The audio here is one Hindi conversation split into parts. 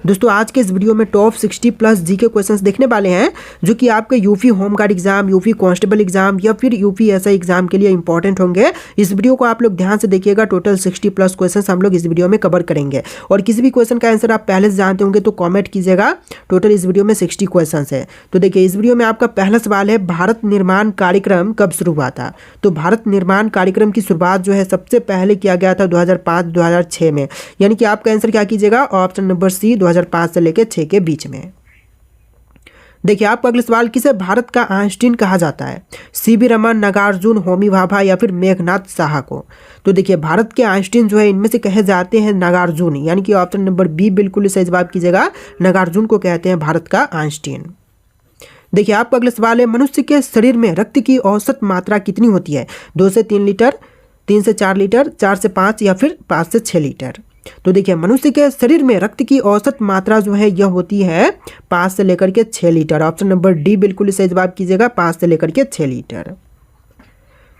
दोस्तों आज के इस वीडियो में टॉप 60 प्लस जीके क्वेश्चंस देखने वाले हैं जो कि आपके UP home guard exam, UP constable exam या फिर यूपी एसआई एग्जाम के लिए इंपॉर्टेंट होंगे। इस वीडियो को आप लोग ध्यान से देखिएगा। टोटल 60 प्लस क्वेश्चंस हम लोग इस वीडियो में कवर करेंगे और किसी भी क्वेश्चन का आंसर आप पहले से जानते होंगे तो कॉमेंट कीजिएगा। टोटल इस वीडियो में 60 क्वेश्चन है। तो देखिए इस वीडियो में आपका पहला सवाल है, भारत निर्माण कार्यक्रम कब शुरू हुआ था? तो भारत निर्माण कार्यक्रम की शुरुआत जो है सबसे पहले किया गया था 2005-2006 में, यानी कि आपका आंसर क्या कीजिएगा, ऑप्शन नंबर सी 2005 से लेकर 6 के बीच में। देखिए आपका अगला सवाल, किसे भारत का आइंस्टीन कहा जाता है? सीवी रमन, नागार्जुन, होमी भाभा या फिर मेघनाथ साहा को? तो देखिए भारत के आइंस्टीन जो है इनमें से कहे जाते हैं नागार्जुन, यानी कि ऑप्शन नंबर बी बिल्कुल सही जवाब कीजिएगा। नागार्जुन को कहते हैं भारत का आइंस्टीन। देखिए आपका अगला सवाल है, मनुष्य के शरीर में रक्त की औसत मात्रा कितनी होती है? 2 से 3 लीटर, 3 से 4 लीटर, 4 से 5 या फिर 5 से 6 लीटर? तो देखिए मनुष्य के शरीर में रक्त की औसत मात्रा जो है यह होती है 5 से लेकर के 6 लीटर। ऑप्शन नंबर डी बिल्कुल सही जवाब कीजिएगा, 5 से लेकर के 6 लीटर।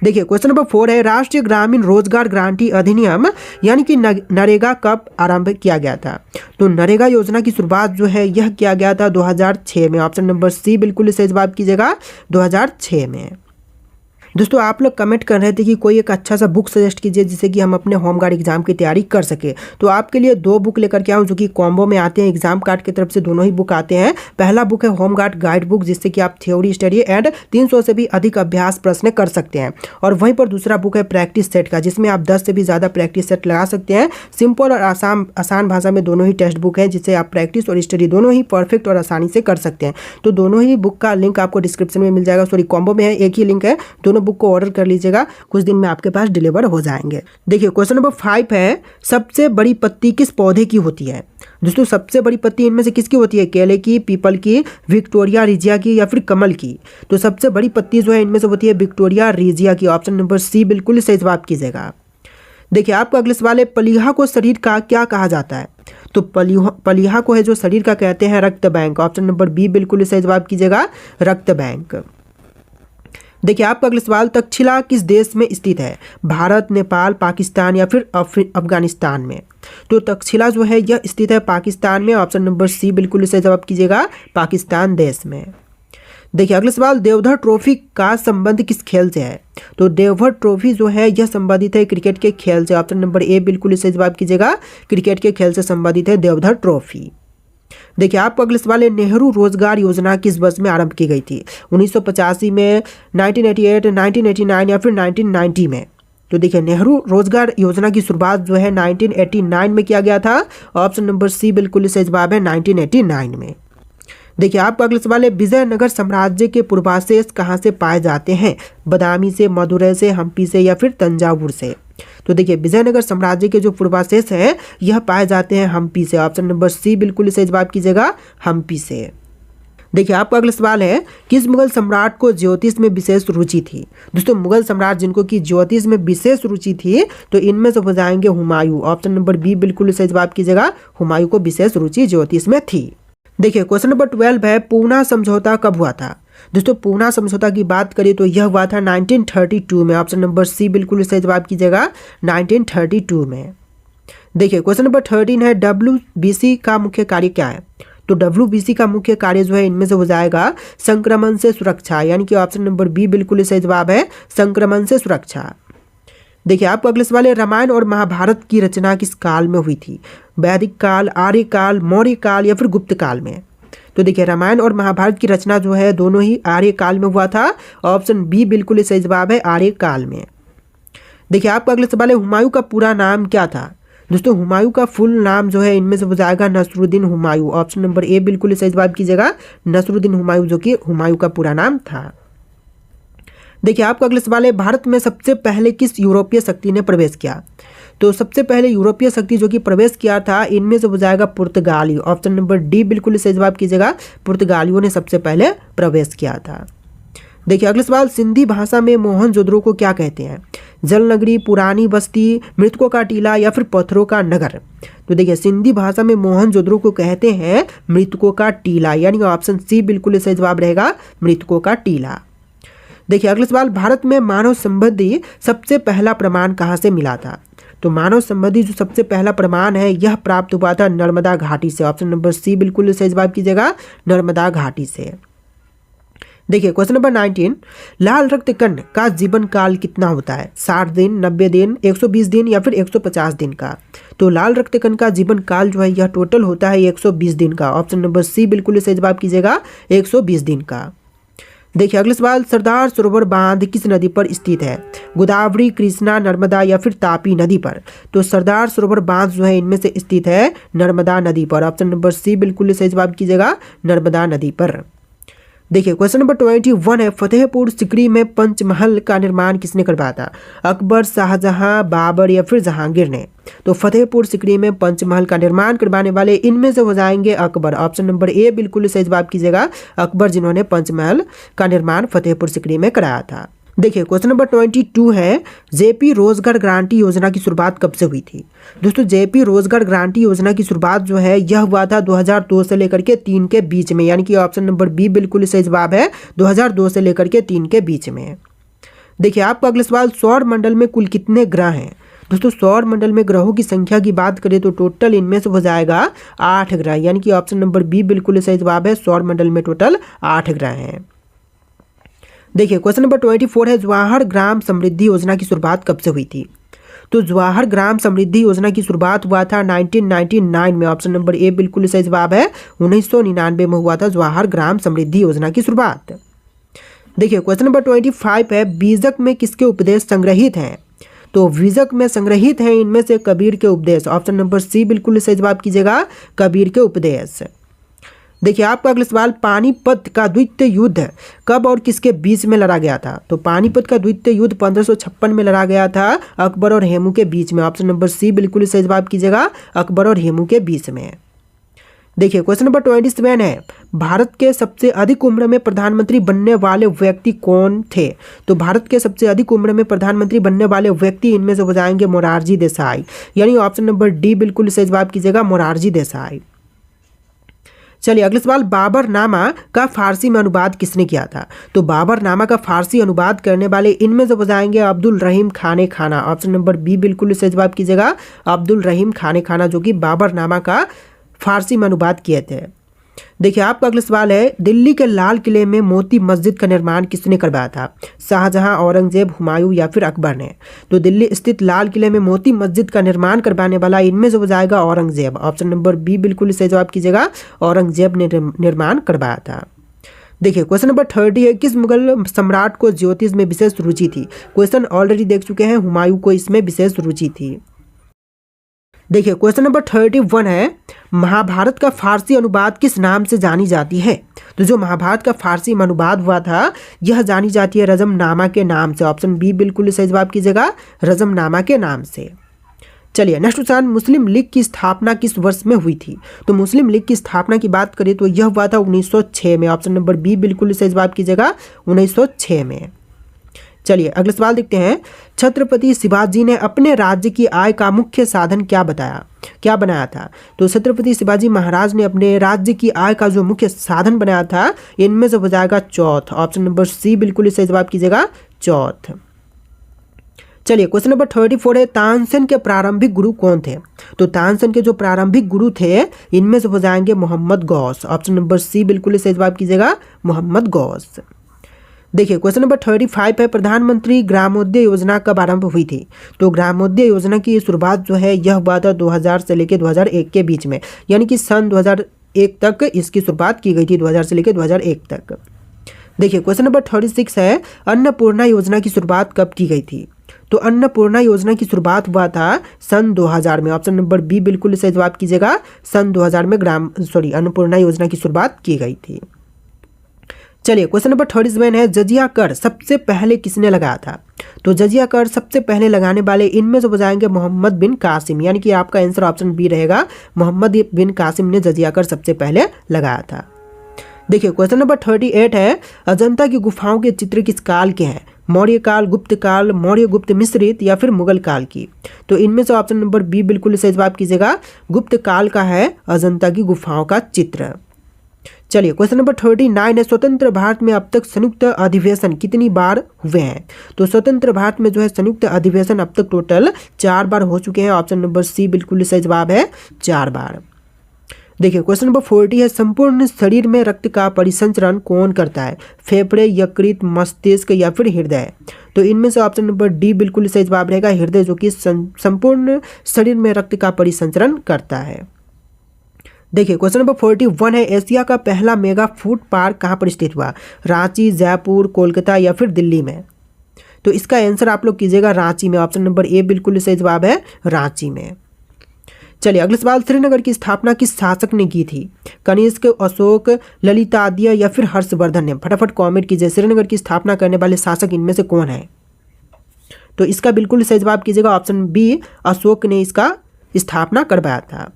देखिए क्वेश्चन नंबर 4 है, राष्ट्रीय ग्रामीण रोजगार गारंटी अधिनियम यानी कि नरेगा कब आरंभ किया गया था? तो नरेगा योजना की शुरुआत जो है यह किया गया था 2006 में। ऑप्शन नंबर सी बिल्कुल सही जवाब कीजिएगा, 2006 में। दोस्तों आप लोग कमेंट कर रहे थे कि कोई एक अच्छा सा बुक सजेस्ट कीजिए जिससे कि हम अपने होमगार्ड एग्जाम की तैयारी कर सके। तो आपके लिए 2 बुक लेकर के आऊँ जो कि कॉम्बो में आते हैं, एग्जाम कार्ड की तरफ से दोनों ही बुक आते हैं। पहला बुक है होमगार्ड गाइड बुक, जिससे कि आप थ्योरी स्टडी एंड 300 से भी अधिक अभ्यास प्रश्न कर सकते हैं। और वहीं पर दूसरा बुक है प्रैक्टिस सेट का, जिसमें आप 10 से भी ज़्यादा प्रैक्टिस सेट लगा सकते हैं। सिंपल और आसान भाषा में दोनों ही टेक्स्ट बुक है, जिससे आप प्रैक्टिस और स्टडी दोनों ही परफेक्ट और आसानी से कर सकते हैं। तो दोनों ही बुक का लिंक आपको डिस्क्रिप्शन में मिल जाएगा। सॉरी कॉम्बो में है, एक ही लिंक है, दोनों बुक को ऑर्डर कर लीजिएगा, कुछ दिन में आपके पास डिलीवर हो जाएंगे। देखिए क्वेश्चन नंबर 5 है, सबसे बड़ी पत्ती किस पौधे की होती है? दोस्तों सबसे बड़ी पत्ती इनमें से किसकी होती है? केले की, पीपल की, विक्टोरिया रिजिया की या फिर कमल की? तो सबसे बड़ी पत्ती जो है इनमें से होती है विक्टोरिया रिजिया की। ऑप्शन नंबर सी बिल्कुल सही जवाब कीजिएगा। देखिए आपका अगले सवाल है, पलीहा को शरीर का क्या कहा जाता है? तो पलीहा को है जो शरीर का कहते हैं रक्त बैंक। ऑप्शन नंबर बी बिल्कुल सही जवाब कीजिएगा, रक्त बैंक। देखिए आपका अगला सवाल, तक्षशिला किस देश में स्थित है? भारत, नेपाल, पाकिस्तान या फिर अफगानिस्तान में? तो तक्षशिला जो है यह स्थित है पाकिस्तान में। ऑप्शन नंबर सी बिल्कुल सही जवाब कीजिएगा, पाकिस्तान देश में। देखिए अगला सवाल, देवधर ट्रॉफी का संबंध किस खेल से है? तो देवधर ट्रॉफी जो है यह संबंधित है क्रिकेट के खेल से। ऑप्शन नंबर ए बिल्कुल सही जवाब कीजिएगा, क्रिकेट के खेल से संबंधित है देवधर ट्रॉफी। देखिए आपको अगले सवाल है, नेहरू रोजगार योजना किस वर्ष में आरंभ की गई थी? 1985 में, 1988, 1989 या फिर 1990 में? तो देखिए नेहरू रोजगार योजना की शुरुआत जो है 1989 में किया गया था। ऑप्शन नंबर सी बिल्कुल सही जवाब है, 1989 में। देखिए आपका अगला सवाल है, विजयनगर साम्राज्य के पूर्वावशेष कहाँ से पाए जाते हैं? बदामी से, मदुरै से, हम्पी से या फिर तंजावुर से? तो देखिए विजयनगर साम्राज्य के जो पूर्वावशेष है यह पाए जाते हैं हम्पी से। ऑप्शन नंबर सी बिल्कुल सही जवाब कीजिएगा, हम्पी से। देखिए आपका अगला सवाल है, किस मुगल सम्राट को ज्योतिष में विशेष रुचि थी? दोस्तों मुगल सम्राट जिनको कि ज्योतिष में विशेष रुचि थी तो इनमें से हो जाएंगे हुमायूं। ऑप्शन नंबर बी बिल्कुल सही जवाब कीजिएगा, हुमायूं को विशेष रुचि ज्योतिष में थी। देखिए क्वेश्चन नंबर 12 है, पूना समझौता कब हुआ था? दोस्तों पूना समझौता की बात करें तो यह हुआ था 1932 में। ऑप्शन नंबर सी बिल्कुल सही जवाब कीजिएगा, 1932 में। देखिए क्वेश्चन नंबर 13 है, WBC का मुख्य कार्य क्या है? तो WBC का मुख्य कार्य जो है इनमें से हो जाएगा संक्रमण से सुरक्षा, यानी कि ऑप्शन नंबर बी बिल्कुल सही जवाब है, संक्रमण से सुरक्षा। देखिए आपको अगले सवाल है, रामायण और महाभारत की रचना किस काल में हुई थी? वैदिक काल, आर्य काल, मौर्य काल या फिर गुप्त काल में? तो देखिए रामायण और महाभारत की रचना जो है दोनों ही आर्य काल में हुआ था। ऑप्शन बी बिल्कुल सही जवाब है, आर्य काल में। देखिए आपका अगला सवाल है, हुमायूं का पूरा नाम क्या था? दोस्तों हुमायूं का फुल नाम जो है इनमें से हो जाएगा Nasiruddin Humayun. Option number A बिल्कुल सही जवाब कीजिएगा, नसरुद्दीन हुमायूं जो कि हुमायूं का पूरा नाम था। देखिए आपका अगला सवाल है, भारत में सबसे पहले किस यूरोपीय शक्ति ने प्रवेश किया? तो सबसे पहले यूरोपीय शक्ति जो कि प्रवेश किया था इनमें से हो जाएगा पुर्तगाली। ऑप्शन नंबर डी बिल्कुल सही जवाब कीजिएगा, पुर्तगालियों ने सबसे पहले प्रवेश किया था। देखिए अगला सवाल, सिंधी भाषा में मोहनजोदड़ो को क्या कहते हैं? जल नगरी, पुरानी बस्ती, मृतकों का टीला या फिर पत्थरों का नगर? तो देखिए सिंधी भाषा में मोहनजोदड़ो को कहते हैं मृतकों का टीला, यानी ऑप्शन सी बिल्कुल सही जवाब रहेगा, मृतकों का टीला। देखिए अगला सवाल, भारत में मानव संबंधी सबसे पहला प्रमाण कहाँ से मिला था? तो मानव संबंधी जो सबसे पहला प्रमाण है यह प्राप्त हुआ था नर्मदा घाटी से। ऑप्शन नंबर सी बिल्कुल सही जवाब कीजिएगा, नर्मदा घाटी से। देखिए क्वेश्चन नंबर 19, लाल रक्त कण का जीवन काल कितना होता है? 60 दिन, 90 दिन, 120 दिन या फिर 150 दिन का? तो लाल रक्त कण का जीवन काल जो है यह टोटल होता है 120 दिन का। ऑप्शन नंबर सी बिल्कुल सही जवाब कीजिएगा, 120 दिन का। देखिए अगला सवाल, सरदार सरोवर बांध किस नदी पर स्थित है? गोदावरी, कृष्णा, नर्मदा या फिर तापी नदी पर? तो सरदार सरोवर बांध जो है इनमें से स्थित है नर्मदा नदी पर। ऑप्शन नंबर सी बिल्कुल सही जवाब कीजिएगा, नर्मदा नदी पर। देखिए क्वेश्चन नंबर 21 है, फतेहपुर सिकरी में पंचमहल का निर्माण किसने करवाया था? अकबर, शाहजहां, बाबर या फिर जहांगीर ने? तो फतेहपुर सिकरी में पंचमहल का निर्माण करवाने वाले इनमें से हो जाएंगे अकबर। ऑप्शन नंबर ए बिल्कुल सही जवाब कीजिएगा, अकबर जिन्होंने पंचमहल का निर्माण फतेहपुर सिकरी में कराया था। देखिए क्वेश्चन नंबर 22 है, जेपी रोजगार गारंटी योजना की शुरुआत कब से हुई थी? दोस्तों जेपी रोजगार गारंटी योजना की शुरुआत जो है यह हुआ था 2002 से लेकर के 3 के बीच में, यानी कि ऑप्शन नंबर बी बिल्कुल सही जवाब है, 2002 से लेकर के 3 के बीच में। देखिए आपका अगला सवाल, सौर मंडल में कुल कितने ग्रह हैं? दोस्तों सौर मंडल में ग्रहों की संख्या की बात करें तो टोटल इनमें से हो जाएगा 8 ग्रह, यानी कि ऑप्शन नंबर बी बिल्कुल सही जवाब है, सौर मंडल में टोटल 8 ग्रह हैं। देखिए क्वेश्चन नंबर 24 है, जवाहर ग्राम समृद्धि योजना की शुरुआत कब से हुई थी? तो जवाहर ग्राम समृद्धि योजना की शुरुआत हुआ था 1999 में। ऑप्शन नंबर ए बिल्कुल सही जवाब है, 1999 में हुआ था जवाहर ग्राम समृद्धि योजना की शुरुआत। देखिए क्वेश्चन नंबर 25 है, बीजक में किसके उपदेश संग्रहित हैं? तो बीजक में संग्रहित हैं इनमें से कबीर के उपदेश। ऑप्शन नंबर सी बिल्कुल सही जवाब कीजिएगा, कबीर के उपदेश। देखिए आपका अगला सवाल, पानीपत का द्वितीय युद्ध कब और किसके बीच में लड़ा गया था? तो पानीपत का द्वितीय युद्ध 1556 में लड़ा गया था अकबर और हेमू के बीच में। ऑप्शन नंबर सी बिल्कुल सही जवाब कीजिएगा, अकबर और हेमू के बीच में। देखिए क्वेश्चन नंबर 27 है, भारत के सबसे अधिक उम्र में प्रधानमंत्री बनने वाले व्यक्ति कौन थे? तो भारत के सबसे अधिक उम्र में प्रधानमंत्री बनने वाले व्यक्ति इनमें से हो जाएंगे मोरारजी देसाई, यानी ऑप्शन नंबर डी बिल्कुल सही जवाब कीजिएगा, मोरारजी देसाई। चलिए अगला सवाल, बाबरनामा का फारसी में अनुवाद किसने किया था? तो बाबरनामा का फारसी अनुवाद करने वाले इनमें से हो जाएंगे अब्दुल रहीम खाने खाना। ऑप्शन नंबर बी बिल्कुल सही जवाब कीजिएगा, अब्दुल रहीम खाने खाना, जो कि बाबरनामा का फारसी में अनुवाद किए थे। देखिए आपका अगला सवाल है, दिल्ली के लाल किले में मोती मस्जिद का निर्माण किसने करवाया था? शाहजहां, औरंगजेब, हुमायूं या फिर अकबर ने? तो दिल्ली स्थित लाल किले में मोती मस्जिद का निर्माण करवाने वाला इनमें से हो जाएगा औरंगजेब। ऑप्शन नंबर बी बिल्कुल सही जवाब कीजिएगा, औरंगजेब ने निर्माण करवाया था। देखिए क्वेश्चन नंबर 30 है, किस मुगल सम्राट को ज्योतिष में विशेष रुचि थी? क्वेश्चन ऑलरेडी देख चुके हैं, हुमायूं को इसमें विशेष रुचि थी। देखिए क्वेश्चन नंबर 31 है, महाभारत का फारसी अनुवाद किस नाम से जानी जाती है? तो जो महाभारत का फारसी में अनुवाद हुआ था यह जानी जाती है रजमनामा के नाम से। ऑप्शन बी बिल्कुल सही जवाब कीजिएगा, रजमनामा के नाम से। चलिए नेक्स्ट क्वेश्चन, मुस्लिम लीग की स्थापना किस वर्ष में हुई थी? तो मुस्लिम लीग की स्थापना की बात करें तो यह हुआ था 1906 में। ऑप्शन नंबर बी बिल्कुल सही जवाब कीजिएगा, 1906 में। चलिए अगला सवाल देखते हैं, छत्रपति शिवाजी ने अपने राज्य की आय का मुख्य साधन क्या बनाया था? तो छत्रपति शिवाजी महाराज ने अपने राज्य की आय का जो मुख्य साधन बनाया था इनमें से हो जाएगा चौथ। ऑप्शन नंबर सी बिल्कुल सही जवाब कीजिएगा, चौथ। चलिए क्वेश्चन नंबर 34 है, तानसेन के प्रारंभिक गुरु कौन थे? तो तानसेन के जो प्रारंभिक गुरु थे इनमें से हो जाएंगे Mohammad Ghaus. Option number C बिल्कुल सही जवाब कीजिएगा, मोहम्मद गौस। देखिए क्वेश्चन नंबर 35 है, प्रधानमंत्री ग्रामोदय योजना कब आरंभ हुई थी? तो ग्रामोदय योजना की शुरुआत जो है यह हुआ था 2000 से लेकर 2001 के बीच में, यानी कि सन 2001 तक इसकी शुरुआत की गई थी, 2000 से लेकर 2001 तक। देखिए क्वेश्चन नंबर 36 है, अन्नपूर्णा योजना की शुरुआत कब की गई थी? तो अन्नपूर्णा योजना की शुरुआत हुआ था सन 2000 में। ऑप्शन नंबर बी बिल्कुल सही जवाब कीजिएगा, सन 2000 में अन्नपूर्णा योजना की शुरुआत की गई थी। चलिए क्वेश्चन नंबर 37 है, जजिया कर सबसे पहले किसने लगाया था? तो जजिया कर सबसे पहले लगाने वाले इनमें से हो जाएंगे मोहम्मद बिन कासिम, यानी कि आपका आंसर ऑप्शन बी रहेगा, मोहम्मद बिन कासिम ने जजिया कर सबसे पहले लगाया था। देखिए क्वेश्चन नंबर 38 है, अजंता की गुफाओं के चित्र किस काल के हैं? मौर्य काल, गुप्त काल, मौर्य गुप्त मिश्रित या फिर मुगल काल की? तो इनमें से ऑप्शन नंबर बी बिल्कुल सही जवाब कीजिएगा, गुप्त काल का है अजंता की गुफाओं का चित्र। चलिए क्वेश्चन नंबर 39 है, स्वतंत्र भारत में अब तक संयुक्त अधिवेशन कितनी बार हुए हैं? तो स्वतंत्र भारत में जो है संयुक्त अधिवेशन अब तक टोटल 4 बार हो चुके हैं। ऑप्शन नंबर सी बिल्कुल सही जवाब है, 4 बार। देखिए क्वेश्चन नंबर 40 है, संपूर्ण शरीर में रक्त का परिसंचरण कौन करता है? फेफड़े, यकृत, मस्तिष्क या फिर हृदय? तो इनमें से ऑप्शन नंबर डी बिल्कुल सही जवाब रहेगा, हृदय, जो कि संपूर्ण शरीर में रक्त का परिसंचरण करता है। देखिए क्वेश्चन नंबर 41 है, एशिया का पहला मेगा फूड पार्क कहाँ पर स्थित हुआ? रांची, जयपुर, कोलकाता या फिर दिल्ली में? तो इसका आंसर आप लोग कीजिएगा रांची में। ऑप्शन नंबर ए बिल्कुल सही जवाब है, रांची में। चलिए अगला सवाल, श्रीनगर की स्थापना किस शासक ने की थी? कनिष्क, अशोक, ललितादित्य या फिर हर्षवर्धन ने? फटाफट कमेंट कीजिए, श्रीनगर की स्थापना करने वाले शासक इनमें से कौन है? तो इसका बिल्कुल सही जवाब कीजिएगा, ऑप्शन बी, अशोक ने इसका स्थापना करवाया था।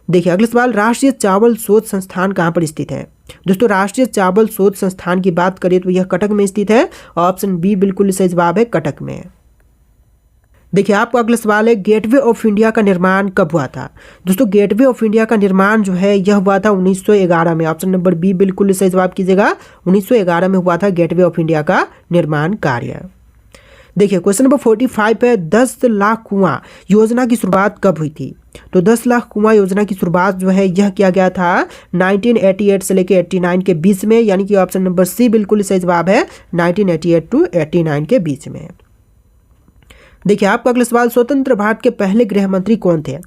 देखिए अगला सवाल, राष्ट्रीय चावल शोध संस्थान कहाँ पर स्थित है? दोस्तों राष्ट्रीय चावल शोध संस्थान की बात करें तो यह कटक में स्थित है। ऑप्शन बी बिल्कुल सही जवाब है, कटक में। देखिए आपका अगला सवाल है, गेटवे ऑफ इंडिया का निर्माण कब हुआ था? दोस्तों गेटवे ऑफ इंडिया का निर्माण जो है यह हुआ था 1911 में। ऑप्शन नंबर बी बिल्कुल सही जवाब कीजिएगा, 1911 में हुआ था गेटवे ऑफ इंडिया का निर्माण कार्य। देखिए क्वेश्चन नंबर 45 है, 10 लाख कुआं योजना की शुरुआत कब हुई थी? तो 10 लाख कुआं योजना की शुरुआत जो है यह किया गया था 1988 से लेकर 89 के बीच में, यानी कि ऑप्शन नंबर सी बिल्कुल सही जवाब है, 1988 टू 89 के बीच में। देखिए आपका अगला सवाल, स्वतंत्र भारत के पहले गृह मंत्री कौन थे?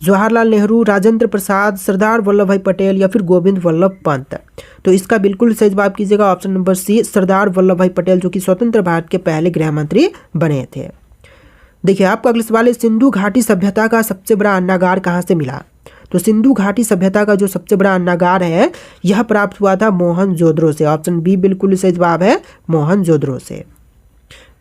जवाहरलाल नेहरू, राजेंद्र प्रसाद, सरदार वल्लभ भाई पटेल या फिर गोविंद वल्लभ पंत? तो इसका बिल्कुल सही जवाब कीजिएगा, ऑप्शन नंबर सी, सरदार वल्लभ भाई पटेल, जो कि स्वतंत्र भारत के पहले गृह मंत्री बने थे। देखिए आपका अगला सवाल है, सिंधु घाटी सभ्यता का सबसे बड़ा अन्नागार कहाँ से मिला? तो सिंधु घाटी सभ्यता का जो सबसे बड़ा अन्नागार है यह प्राप्त हुआ था मोहनजोदड़ो से। ऑप्शन बी बिल्कुल सही जवाब है, मोहनजोदड़ो से।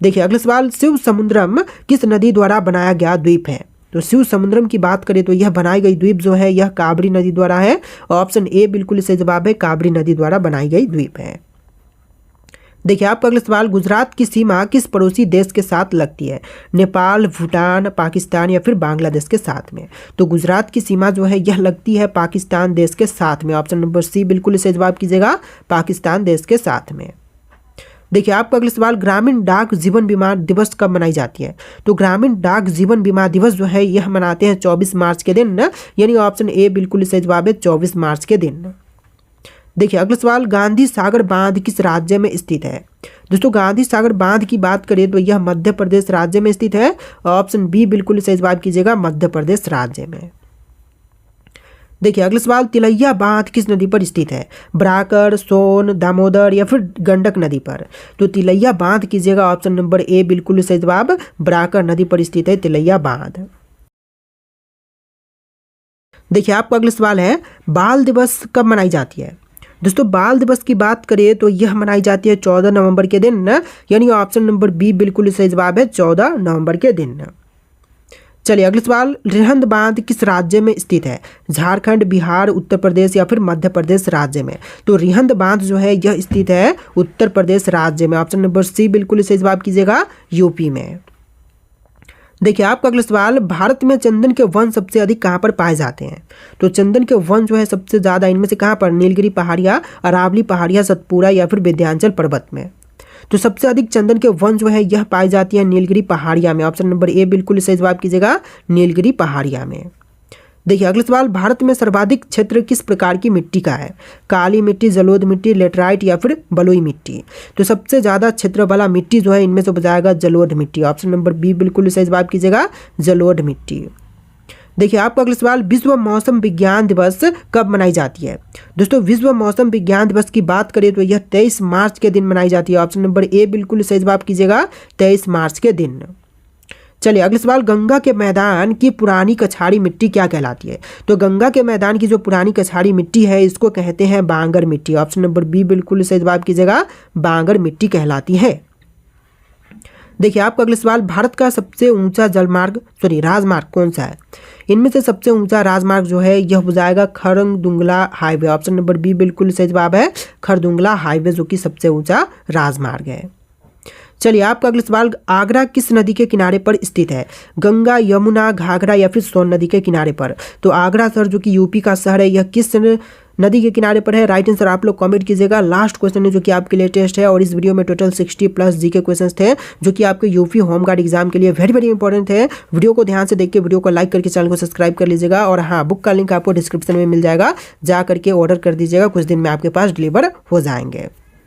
देखिए अगला सवाल, शिव समुद्रम किस नदी द्वारा बनाया गया द्वीप है? तो शिव समुद्रम की बात करें तो यह बनाई गई द्वीप जो है यह काबरी नदी द्वारा है। ऑप्शन ए बिल्कुल सही जवाब है, काबरी नदी द्वारा बनाई गई द्वीप है। देखिए आपका अगला सवाल, गुजरात की सीमा किस पड़ोसी देश के साथ लगती है? नेपाल, भूटान, पाकिस्तान या फिर बांग्लादेश के साथ में? तो गुजरात की सीमा जो है यह लगती है पाकिस्तान देश के साथ में। ऑप्शन नंबर सी बिल्कुल सही जवाब कीजिएगा, पाकिस्तान देश के साथ में। देखिए आपका अगला सवाल, ग्रामीण डाक जीवन बीमा दिवस कब मनाई जाती है? तो ग्रामीण डाक जीवन बीमा दिवस जो है यह मनाते हैं 24 मार्च के दिन, यानी ऑप्शन ए बिल्कुल सही जवाब है, 24 मार्च के दिन। देखिए अगला सवाल, गांधी सागर बांध किस राज्य में स्थित है? दोस्तों गांधी सागर बांध की बात करें तो यह मध्य प्रदेश राज्य में स्थित है। ऑप्शन बी बिल्कुल सही जवाब कीजिएगा, मध्य प्रदेश राज्य में। देखिए अगला सवाल, तिलैया बांध किस नदी पर स्थित है? बराकर, सोन, दामोदर या फिर गंडक नदी पर? तो तिलैया बांध कीजिएगा, ऑप्शन नंबर ए बिल्कुल सही जवाब, बराकर नदी पर स्थित है तिलैया बांध। देखिए आपका अगला सवाल है, बाल दिवस कब मनाई जाती है? दोस्तों बाल दिवस की बात करें तो यह मनाई जाती है 14 नवंबर के दिन, यानी ऑप्शन नंबर बी बिल्कुल सही जवाब है, 14 नवंबर के दिन। चलिए अगला सवाल, रिहंद बांध किस राज्य में स्थित है? झारखंड, बिहार, उत्तर प्रदेश या फिर मध्य प्रदेश राज्य में? तो रिहंद बांध जो है यह स्थित है उत्तर प्रदेश राज्य में। ऑप्शन नंबर सी बिल्कुल सही जवाब कीजिएगा, यूपी में। देखिए आपका अगला सवाल, भारत में चंदन के वन सबसे अधिक कहाँ पर पाए जाते हैं? तो चंदन के वन जो है सबसे ज़्यादा इनमें से कहाँ पर? नीलगिरी पहाड़ियाँ, अरावली पहाड़ियाँ, सतपुरा या फिर विंध्याचल पर्वत में? तो सबसे अधिक चंदन के वन जो है यह पाई जाती है नीलगिरी पहाड़िया में। ऑप्शन नंबर ए बिल्कुल सही जवाब कीजिएगा, नीलगिरी पहाड़िया में। देखिए अगला सवाल, भारत में सर्वाधिक क्षेत्र किस प्रकार की मिट्टी का है? काली मिट्टी, जलोढ़ मिट्टी, लेटराइट या फिर बलुई मिट्टी? तो सबसे ज़्यादा क्षेत्र वाला मिट्टी जो है इनमें से बजाएगा जलोढ़ मिट्टी। ऑप्शन नंबर बी बिल्कुल सही जवाब कीजिएगा, जलोढ़ मिट्टी। देखिए आपका अगला सवाल, विश्व मौसम विज्ञान दिवस कब मनाई जाती है? दोस्तों विश्व मौसम विज्ञान दिवस की बात करें तो यह 23 मार्च के दिन मनाई जाती है। ऑप्शन नंबर ए बिल्कुल सही जवाब कीजिएगा, 23 मार्च के दिन। चलिए अगला सवाल, गंगा के मैदान की पुरानी कछाड़ी मिट्टी क्या कहलाती है? तो गंगा के मैदान की जो पुरानी कछाड़ी मिट्टी है इसको कहते हैं बांगर मिट्टी। ऑप्शन नंबर बी बिल्कुल सही जवाब कीजिएगा, बांगर मिट्टी कहलाती है। देखिए आपका अगला सवाल, भारत का सबसे ऊंचा राजमार्ग कौन सा है? इनमें से सबसे ऊंचा राजमार्ग जो है यह हो जाएगा Khardungla highway. Option number B बिल्कुल सही जवाब है, खरदुंगला हाईवे, जो कि सबसे ऊंचा राजमार्ग है। चलिए आपका अगला सवाल, आगरा किस नदी के किनारे पर स्थित है? गंगा, यमुना, घाघरा या फिर सोन नदी के किनारे पर? तो आगरा शहर जो कि यूपी का शहर है यह किस नदी के किनारे पर है। राइट आंसर आप लोग कमेंट कीजिएगा। लास्ट क्वेश्चन है जो कि आपके लिए टेस्ट है और इस वीडियो में टोटल 60 प्लस जीके क्वेश्चंस थे जो कि आपके यूपी होम गार्ड एग्जाम के लिए वेरी वेरी इंपॉर्टेंट है। वीडियो को ध्यान से देख के वीडियो को लाइक करके चैनल को सब्सक्राइब कर लीजिएगा और हाँ, बुक का लिंक आपको डिस्क्रिप्शन में मिल जाएगा, जा करके ऑर्डर कर दीजिएगा, कुछ दिन में आपके पास डिलीवर हो जाएंगे।